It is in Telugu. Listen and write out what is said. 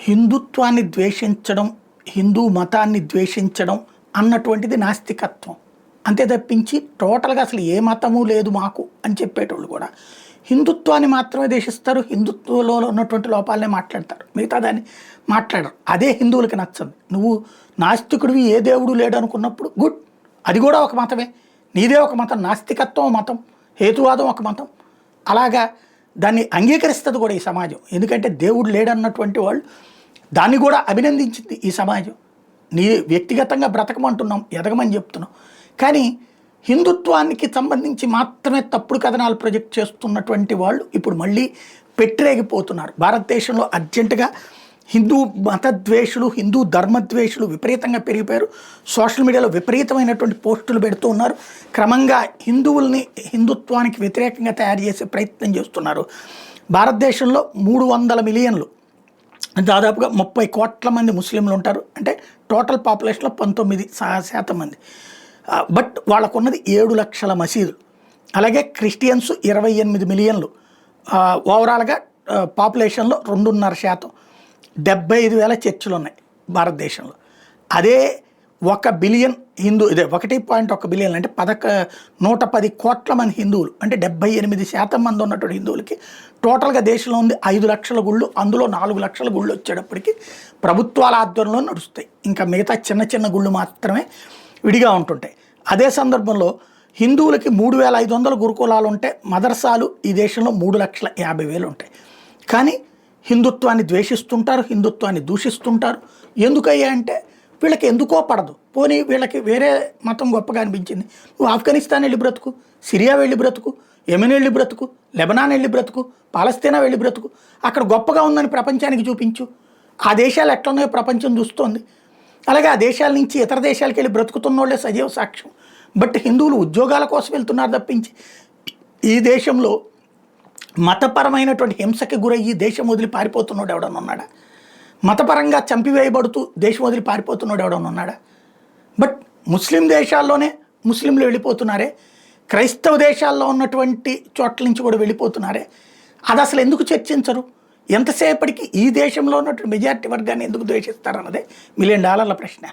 హిందుత్వాన్ని ద్వేషించడం, హిందూ మతాన్ని ద్వేషించడం అన్నటువంటిది నాస్తికత్వం. అంతే తప్పించి టోటల్‌గా అసలు ఏ మతము లేదు మాకు అని చెప్పేటోళ్ళు కూడా హిందుత్వాన్ని మాత్రమే ద్వేషిస్తారు. హిందుత్వంలో ఉన్నటువంటి లోపాలనే మాట్లాడతారు. మిగతా దాన్ని మాట్లాడరు. అదే హిందువులకి నచ్చదు. నువ్వు నాస్తికుడివి, ఏ దేవుడు లేడు అనుకున్నప్పుడు గుడ్, అది కూడా ఒక మతమే. నీదే ఒక మతం, నాస్తికత్వం మతం, హేతువాదం ఒక మతం. అలాగా దాన్ని అంగీకరిస్తుంది కూడా ఈ సమాజం. ఎందుకంటే దేవుడు లేడన్నటువంటి వాళ్ళు దాన్ని కూడా అభినందించింది ఈ సమాజం. నీ వ్యక్తిగతంగా బ్రతకమంటున్నాం, ఎదగమని చెప్తున్నాం. కానీ హిందుత్వానికి సంబంధించి మాత్రమే తప్పుడు కథనాలు ప్రొజెక్ట్ చేస్తున్నటువంటి వాళ్ళు ఇప్పుడు మళ్ళీ పెట్టిరేగిపోతున్నారు. భారతదేశంలో అర్జెంటుగా హిందూ మతద్వేషులు, హిందూ ధర్మద్వేషులు విపరీతంగా పెరిగిపోయారు. సోషల్ మీడియాలో విపరీతమైనటువంటి పోస్టులు పెడుతూ ఉన్నారు. క్రమంగా హిందువుల్ని హిందుత్వానికి వ్యతిరేకంగా తయారు చేసే ప్రయత్నం చేస్తున్నారు. భారతదేశంలో 300 మిలియన్లు, దాదాపుగా 30 కోట్ల మంది ముస్లింలు ఉంటారు. అంటే టోటల్ పాపులేషన్లో 19% మంది. బట్ వాళ్ళకున్నది 7 లక్షల మసీదులు. అలాగే క్రిస్టియన్స్ 28 మిలియన్లు. ఓవరాల్గా పాపులేషన్లో 2.5%. 75,000 చర్చిలు ఉన్నాయి భారతదేశంలో. అదే 1 బిలియన్ హిందూ, ఇదే 1.1 బిలియన్ అంటే 110 కోట్ల మంది హిందువులు. అంటే 78% మంది ఉన్నటువంటి హిందువులకి టోటల్గా దేశంలో ఉంది 5 లక్షల గుళ్ళు. అందులో 4 లక్షల గుళ్ళు వచ్చేటప్పటికి ప్రభుత్వాల ఆధ్వర్యంలో నడుస్తాయి. ఇంకా మిగతా చిన్న చిన్న గుళ్ళు మాత్రమే విడిగా ఉంటుంటాయి. అదే సందర్భంలో హిందువులకి 3,500 గురుకులాలు ఉంటే, మదర్సాలు ఈ దేశంలో 3,50,000 ఉంటాయి. కానీ హిందుత్వాన్ని ద్వేషిస్తుంటారు, హిందుత్వాన్ని దూషిస్తుంటారు. ఎందుకయ్యా అంటే వీళ్ళకి ఎందుకో పడదు. పోనీ వీళ్ళకి వేరే మతం గొప్పగా అనిపించింది. నువ్వు ఆఫ్ఘనిస్తాన్ వెళ్ళి బ్రతుకు, సిరియా వెళ్ళి బ్రతుకు, యెమెన్ వెళ్ళి బ్రతుకు, లెబనాన్ వెళ్ళి బ్రతుకు, పాలస్తీనా వెళ్ళి బ్రతుకు. అక్కడ గొప్పగా ఉందని ప్రపంచానికి చూపించు. ఆ దేశాలు ఎట్లున్నాయో ప్రపంచం చూస్తోంది. అలాగే ఆ దేశాల నుంచి ఇతర దేశాలకు వెళ్ళి బ్రతుకుతున్న వాళ్ళే సజీవ సాక్ష్యం. బట్ హిందువులు ఉద్యోగాల కోసం వెళ్తున్నారు తప్పించి ఈ దేశంలో మతపరమైనటువంటి హింసకి గురయ్యి దేశం వదిలి పారిపోతున్నాడు ఎవడన్నా ఉన్నాడా? మతపరంగా చంపివేయబడుతూ దేశం వదిలి పారిపోతున్నాడు ఎవడన్నా ఉన్నాడా? బట్ ముస్లిం దేశాల్లోనే ముస్లింలు వెళ్ళిపోతున్నారే, క్రైస్తవ దేశాల్లో ఉన్నటువంటి చోట్ల నుంచి కూడా వెళ్ళిపోతున్నారే. అది అసలు ఎందుకు చర్చించరు? ఎంతసేపటికి ఈ దేశంలో ఉన్నటువంటి మెజారిటీ వర్గాన్ని ఎందుకు ద్వేషిస్తారన్నదే $1 మిలియన్ ప్రశ్న.